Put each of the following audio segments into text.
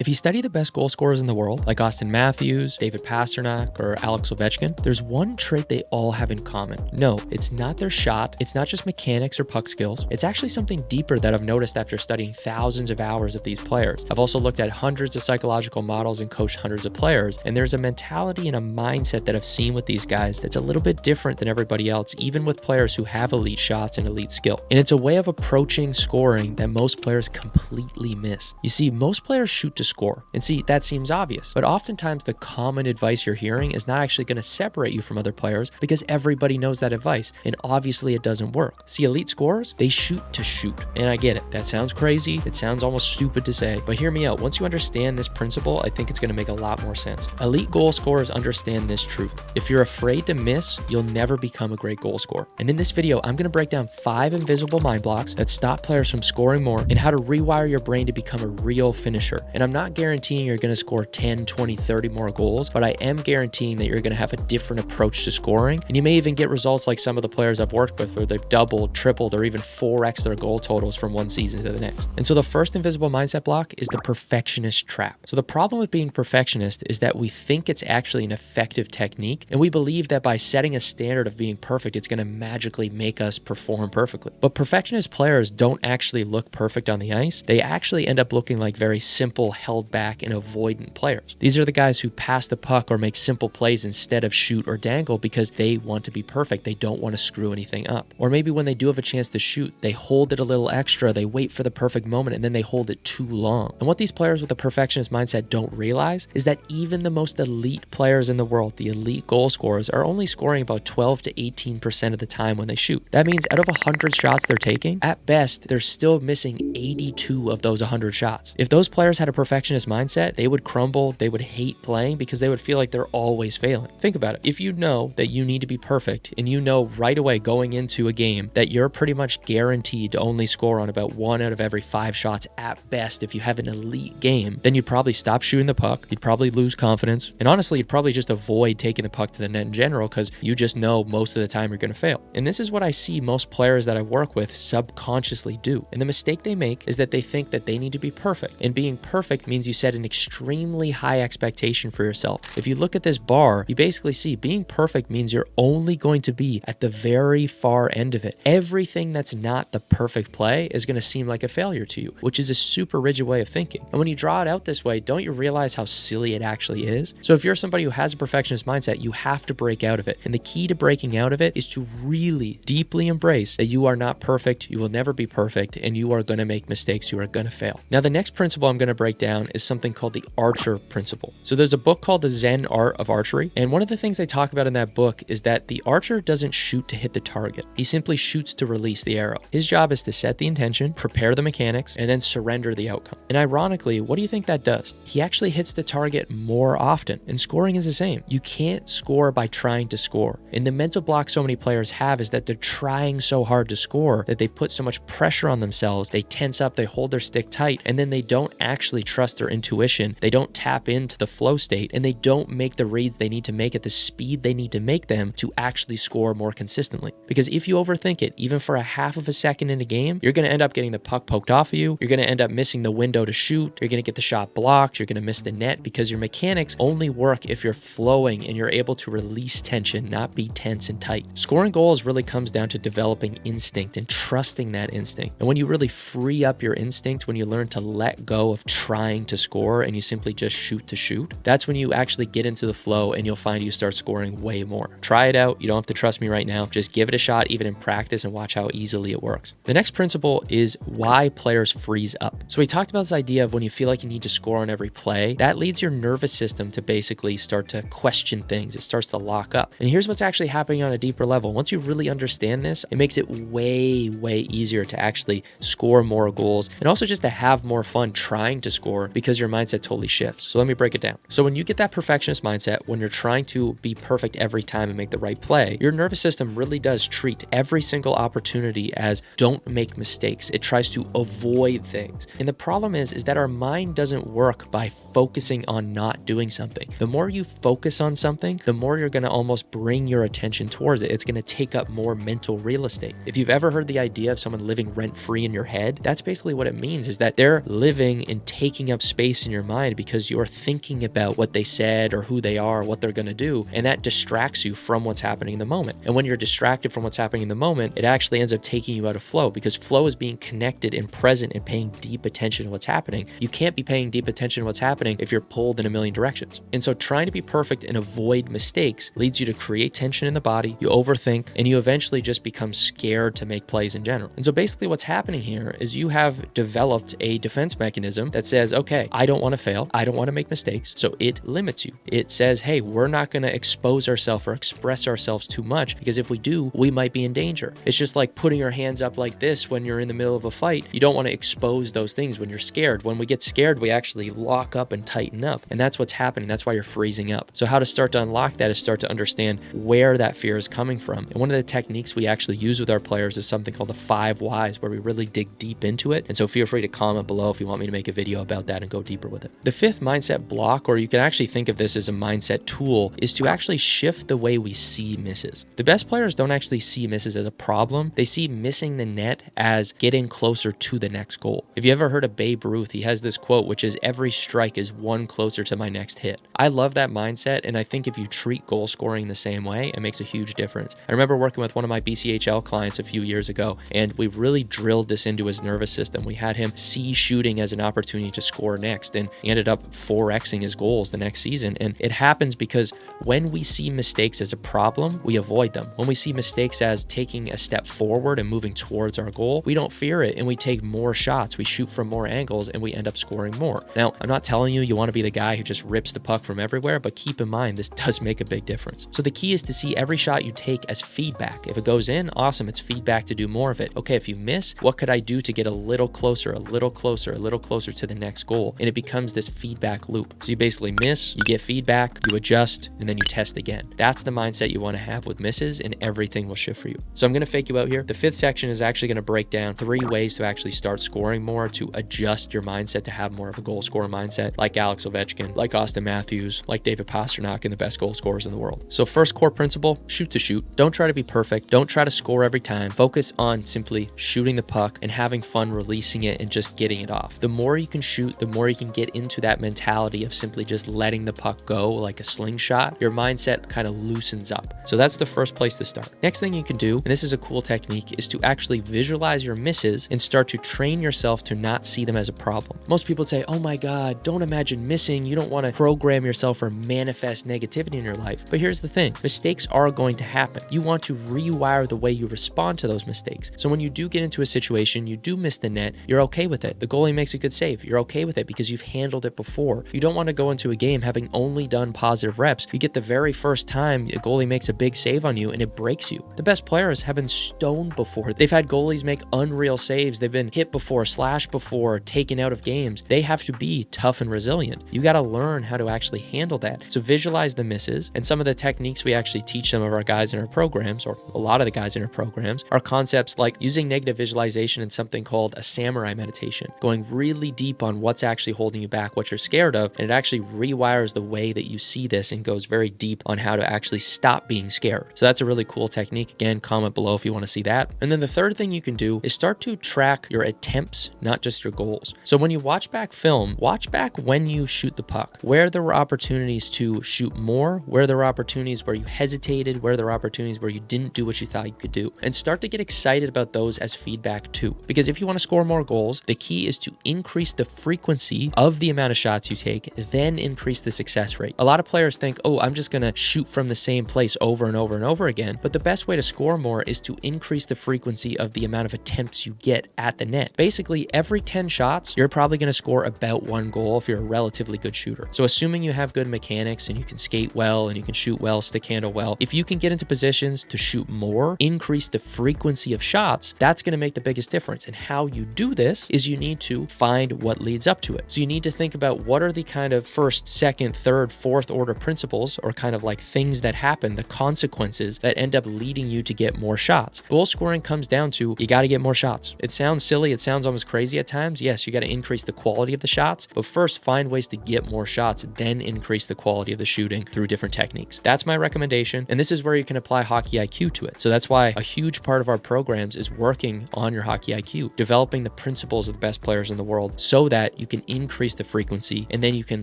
If you study the best goal scorers in the world, like Austin Matthews, David Pasternak, or Alex Ovechkin, there's one trait they all have in common. No, it's not their shot, it's not just mechanics or puck skills, it's actually something deeper that I've noticed after studying thousands of hours of these players. I've also looked at hundreds of psychological models and coached hundreds of players, and there's a mentality and a mindset that I've seen with these guys that's a little bit different than everybody else, even with players who have elite shots and elite skill. And it's a way of approaching scoring that most players completely miss. You see, most players shoot to score. And see, that seems obvious, but oftentimes the common advice you're hearing is not actually going to separate you from other players because everybody knows that advice, and obviously it doesn't work. See, elite scorers, they shoot to shoot. And I get it. That sounds crazy. It sounds almost stupid to say, but hear me out. Once you understand this principle, I think it's going to make a lot more sense. Elite goal scorers understand this truth. If you're afraid to miss, you'll never become a great goal scorer. And in this video, I'm going to break down 5 invisible mind blocks that stop players from scoring more and how to rewire your brain to become a real finisher. And I'm not guaranteeing you're going to score 10, 20, 30 more goals, but I am guaranteeing that you're going to have a different approach to scoring. And you may even get results like some of the players I've worked with where they've doubled, tripled, or even 4x their goal totals from one season to the next. And so the first invisible mindset block is the perfectionist trap. So the problem with being perfectionist is that we think it's actually an effective technique, and we believe that by setting a standard of being perfect, it's going to magically make us perform perfectly. But perfectionist players don't actually look perfect on the ice. They actually end up looking like very simple, held back, and avoidant players. These are the guys who pass the puck or make simple plays instead of shoot or dangle because they want to be perfect. They don't want to screw anything up. Or maybe when they do have a chance to shoot, they hold it a little extra, they wait for the perfect moment, and then they hold it too long. And what these players with a perfectionist mindset don't realize is that even the most elite players in the world, the elite goal scorers, are only scoring about 12 to 18% of the time when they shoot. That means out of 100 shots they're taking, at best, they're still missing 82 of those 100 shots. If those players had a perfectionist mindset, they would crumble, they would hate playing because they would feel like they're always failing. Think about it. If you know that you need to be perfect and you know right away going into a game that you're pretty much guaranteed to only score on about 1 out of every 5 shots at best if you have an elite game, then you'd probably stop shooting the puck, you'd probably lose confidence, and honestly, you'd probably just avoid taking the puck to the net in general because you just know most of the time you're going to fail. And this is what I see most players that I work with subconsciously do. And the mistake they make is that they think that they need to be perfect. And being perfect means you set an extremely high expectation for yourself. If you look at this bar, you basically see being perfect means you're only going to be at the very far end of it. Everything that's not the perfect play is going to seem like a failure to you, which is a super rigid way of thinking. And when you draw it out this way, don't you realize how silly it actually is? So if you're somebody who has a perfectionist mindset, you have to break out of it. And the key to breaking out of it is to really deeply embrace that you are not perfect, you will never be perfect, and you are going to make mistakes, you are going to fail. Now, the next principle I'm going to break down is something called the archer principle. So there's a book called The Zen Art of Archery, and one of the things they talk about in that book is that the archer doesn't shoot to hit the target. He simply shoots to release the arrow. His job is to set the intention, prepare the mechanics, and then surrender the outcome. And ironically, what do you think that does? He actually hits the target more often, and scoring is the same. You can't score by trying to score. And the mental block so many players have is that they're trying so hard to score that they put so much pressure on themselves, they tense up, they hold their stick tight, and then they don't actually trust their intuition, they don't tap into the flow state, and they don't make the reads they need to make at the speed they need to make them to actually score more consistently. Because if you overthink it, even for a half of a second in a game, you're going to end up getting the puck poked off of you, you're going to end up missing the window to shoot, you're going to get the shot blocked, you're going to miss the net because your mechanics only work if you're flowing and you're able to release tension, not be tense and tight. Scoring goals really comes down to developing instinct and trusting that instinct. And when you really free up your instinct, when you learn to let go of trying to score and you simply just shoot to shoot, that's when you actually get into the flow and you'll find you start scoring way more. Try it out. You don't have to trust me right now. Just give it a shot, even in practice, and watch how easily it works. The next principle is why players freeze up. So we talked about this idea of when you feel like you need to score on every play, that leads your nervous system to basically start to question things. It starts to lock up. And here's what's actually happening on a deeper level. Once you really understand this, it makes it way, way easier to actually score more goals and also just to have more fun trying to score because your mindset totally shifts. So let me break it down. So when you get that perfectionist mindset, when you're trying to be perfect every time and make the right play, your nervous system really does treat every single opportunity as don't make mistakes. It tries to avoid things. And the problem is that our mind doesn't work by focusing on not doing something. The more you focus on something, the more you're going to almost bring your attention towards it. It's going to take up more mental real estate. If you've ever heard the idea of someone living rent-free in your head, that's basically what it means, is that they're living and taking taking up space in your mind because you're thinking about what they said or who they are, what they're going to do, and that distracts you from what's happening in the moment. And when you're distracted from what's happening in the moment, it actually ends up taking you out of flow, because flow is being connected and present and paying deep attention to what's happening. You can't be paying deep attention to what's happening if you're pulled in a million directions. And so trying to be perfect and avoid mistakes leads you to create tension in the body, you overthink, and you eventually just become scared to make plays in general. And so basically what's happening here is you have developed a defense mechanism that says, okay, I don't want to fail, I don't want to make mistakes, so it limits you. It says, hey, we're not going to expose ourselves or express ourselves too much, because if we do, we might be in danger. It's just like putting your hands up like this when you're in the middle of a fight. You don't want to expose those things when you're scared. When we get scared, we actually lock up and tighten up, and that's what's happening. That's why you're freezing up. So how to start to unlock that is start to understand where that fear is coming from. And one of the techniques we actually use with our players is something called the 5 whys, where we really dig deep into it. And so feel free to comment below if you want me to make a video about that and go deeper with it. The 5th mindset block, or you can actually think of this as a mindset tool, is to actually shift the way we see misses. The best players don't actually see misses as a problem. They see missing the net as getting closer to the next goal. If you ever heard of Babe Ruth, he has this quote, which is, every strike is one closer to my next hit. I love that mindset, and I think if you treat goal scoring the same way, it makes a huge difference. I remember working with one of my BCHL clients a few years ago, and we really drilled this into his nervous system. We had him see shooting as an opportunity to score next, and he ended up 4xing his goals the next season. And it happens because when we see mistakes as a problem, we avoid them. When we see mistakes as taking a step forward and moving towards our goal, we don't fear it, and we take more shots, we shoot from more angles, and we end up scoring more. Now, I'm not telling you want to be the guy who just rips the puck from everywhere, but keep in mind, this does make a big difference. So the key is to see every shot you take as feedback. If it goes in, awesome, it's feedback to do more of it. Okay, if you miss, what could I do to get a little closer, a little closer, a little closer to the next goal? And it becomes this feedback loop. So you basically miss, you get feedback, you adjust, and then you test again. That's the mindset you want to have with misses, and everything will shift for you. So I'm going to fake you out here. The 5th section is actually going to break down 3 ways to actually start scoring more, to adjust your mindset to have more of a goal scorer mindset, like Alex Ovechkin, like Austin Matthews, like David Pastrnak, and the best goal scorers in the world. So first core principle, shoot to shoot. Don't try to be perfect. Don't try to score every time. Focus on simply shooting the puck and having fun releasing it and just getting it off. The more you can shoot, the more you can get into that mentality of simply just letting the puck go like a slingshot. Your mindset kind of loosens up. So that's the first place to start. Next thing you can do, and this is a cool technique, is to actually visualize your misses and start to train yourself to not see them as a problem. Most people say, oh my God, don't imagine missing. You don't want to program yourself or manifest negativity in your life. But here's the thing, mistakes are going to happen. You want to rewire the way you respond to those mistakes. So when you do get into a situation, you do miss the net, you're okay with it. The goalie makes a good save. You're okay with it because you've handled it before. You don't want to go into a game having only done positive reps. You get the very first time a goalie makes a big save on you and it breaks you. The best players have been stoned before. They've had goalies make unreal saves. They've been hit before, slashed before, taken out of games. They have to be tough and resilient. You got to learn how to actually handle that. So visualize the misses, and some of the techniques we actually teach some of our guys in our programs, or a lot of the guys in our programs, are concepts like using negative visualization in something called a samurai meditation, going really deep on what's actually holding you back, what you're scared of, and it actually rewires the way that you see this and goes very deep on how to actually stop being scared. So that's a really cool technique. Again, comment below if you want to see that. And then the third thing you can do is start to track your attempts, not just your goals. So when you watch back film, watch back when you shoot the puck, where there were opportunities to shoot more, where there were opportunities where you hesitated, where there were opportunities where you didn't do what you thought you could do, and start to get excited about those as feedback too. Because if you want to score more goals, the key is to increase the frequency of the amount of shots you take, then increase the success rate. A lot of players think, oh, I'm just going to shoot from the same place over and over and over again. But the best way to score more is to increase the frequency of the amount of attempts you get at the net. Basically, every 10 shots, you're probably going to score about 1 goal if you're a relatively good shooter. So assuming you have good mechanics and you can skate well and you can shoot well, stick handle well, if you can get into positions to shoot more, increase the frequency of shots, that's going to make the biggest difference. And how you do this is you need to find what leads up to it. So you need to think about what are the kind of first, second, third, fourth order principles, or kind of like things that happen, the consequences that end up leading you to get more shots. Goal scoring comes down to, you got to get more shots. It sounds silly. It sounds almost crazy at times. Yes, you got to increase the quality of the shots, but first find ways to get more shots, then increase the quality of the shooting through different techniques. That's my recommendation. And this is where you can apply hockey IQ to it. So that's why a huge part of our programs is working on your hockey IQ, developing the principles of the best players in the world so that you can increase the frequency, and then you can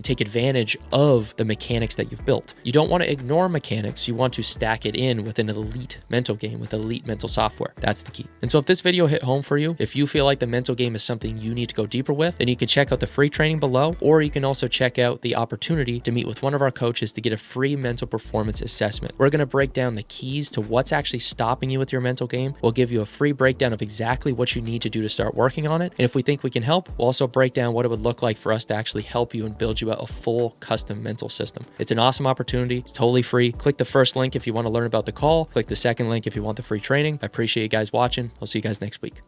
take advantage of the mechanics that you've built. You don't want to ignore mechanics. You want to stack it in with an elite mental game, with elite mental software. That's the key. And so if this video hit home for you, if you feel like the mental game is something you need to go deeper with, then you can check out the free training below, or you can also check out the opportunity to meet with one of our coaches to get a free mental performance assessment. We're going to break down the keys to what's actually stopping you with your mental game. We'll give you a free breakdown of exactly what you need to do to start working on it. And if we think we can help, we'll also break down what it would look like for us to actually help you and build you out a full custom mental system. It's an awesome opportunity. It's totally free. Click the first link if you want to learn about the call. Click the second link if you want the free training. I appreciate you guys watching. I'll see you guys next week.